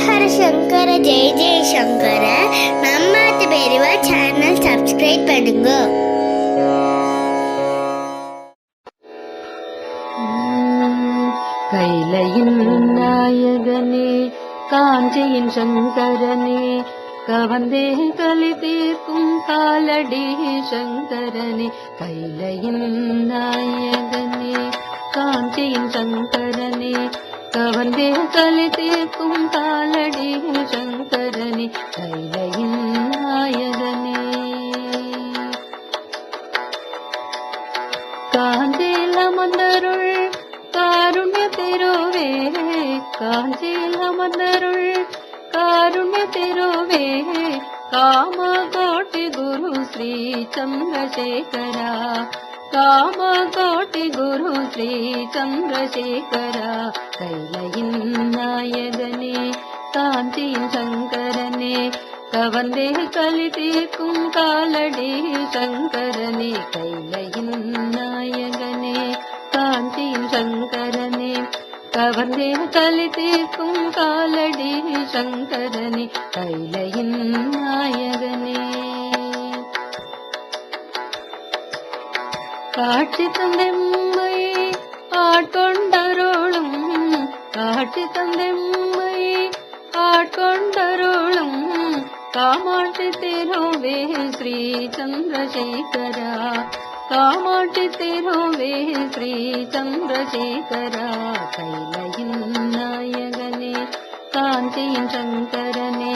ஹர சங்கர ஜெய ஜெய சங்கர. நம்ம பெரியவா channel subscribe பண்ணுங்க. கைலையின் நாயகனே காஞ்சியின் சங்கரனே கவந்தே கலி தீர்க்கும் காலடி சங்கரனே. கைலையின் நாயகனே காஞ்சியின் சங்கரனே கவந்தே கலி தீர்க்கும் காலடி சங்கரனே. கைலையின் நாயகனே காஞ்சியில் அமர்ந்தருள் காருண்ய திருவே, காஞ்சியில் அமர்ந்தருள் காருண்ய திருவே, காமகோட்டி குரு ஸ்ரீ சந்திரசேகரா, காமகோட்டி குரு ஸ்ரீ சந்திரசேகரா. கைலையின் நாயகனே காஞ்சியின் சங்கரனே கவந்தே கலி தீர்க்கும் காலடி சங்கரனே. கைலையின் நாயகனே காஞ்சியின் சங்கரனே கவந்தே கலி தீர்க்கும் காலடி சங்கரனே. கைலையின் நாயகனே காட்சி தந்தெம்மை ஆட்கொண்டருளும், காட்சி தந்தெம்மை ஆட்கொண்டருளும் காமாட்சி திருவே ஸ்ரீ சந்திரசேகரா, காமாட்சி திருவே ஸ்ரீ சந்திரசேகரா. கைலையின் நாயகனே காஞ்சியின் சங்கரனே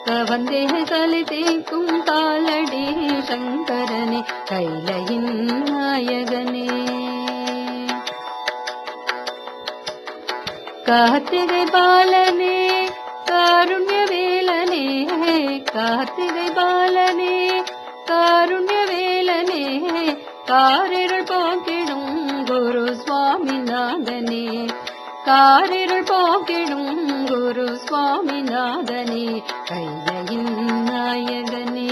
கவந்தே கலி தீர்க்கும் காலடி சங்கரனே. கைலையின் நாயகனே கார்த்திகை பாலனே காருண்ய வேலனே, கார்த்திகை பாலனே காருண்ய வேலனே, காரிருள் போக்கிடும் குரு சுவாமிநாதனே, காரிருள் போக்கிடும் குரு சுவாமிநாதனே. கைலையின் நாயகனே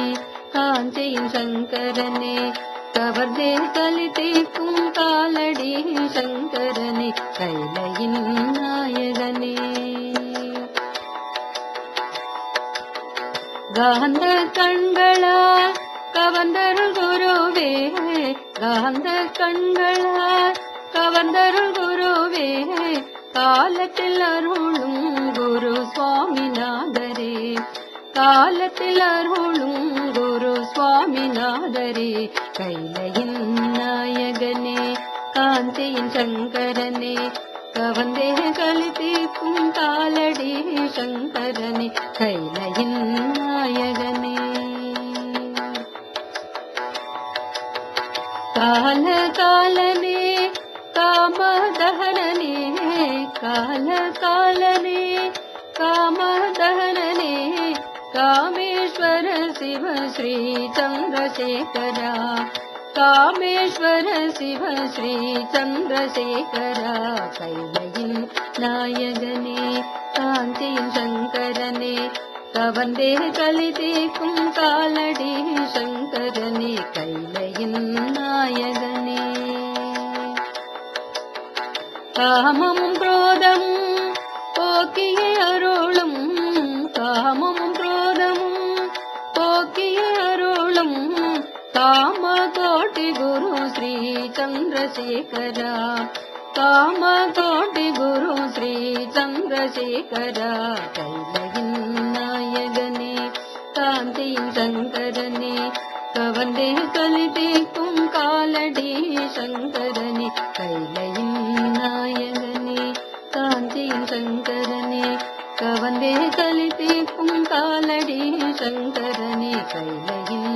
காஞ்சியின் சங்கரனே கவர்ந்தே கலி தீர்க்கும் காலடி சங்கரனே. கைலையின் நாயகனே காந்த கண்களால் கவந்தருள் குருவே, காந்த கண்களால் கவந்தருள் குருவே, காலத்தில் அருளும் குரு சுவாமிநாதரே, காலத்தில் அருளும் குரு சுவாமிநாதரே. கைலையின் நாயகனே காஞ்சியின் சங்கரனே கவந்தே கலி தீர்க்கும் காலடி சங்கரனே. கைலையின் நாயகனே கால காலனே காமதஹனனே, கால காலனே காமதஹனனே, காமேஸ்வர சிவ ஸ்ரீ சந்திரசேகரா, காமேஸ்வர சிவ ஸ்ரீ சந்திரசேகரா. கைலையின் நாயகனே காஞ்சியின் சங்கரனே கவந்தே கலி தீர்க்கும் காலடி சங்கரனே. கைலையின் நாயகனே காமமும் குரோதமும் போக்கிய அருளும், காமமும் குரோதமும் போக்கிய அருளும் காமகோட்டி குரு ஸ்ரீ சந்திரசேகரா, காமகோட்டி குரு ஸ்ரீ சந்திரசேகரா. கைலையின் நாயகனே காஞ்சியின் சங்கரனே கவந்தே கலி தீர்க்கும் காலடி சங்கரனே. கைலையின் நாயகனே காஞ்சியின் சங்கரனே கவந்தே கலி தீர்க்கும் காலடி சங்கரனே. கைலையின்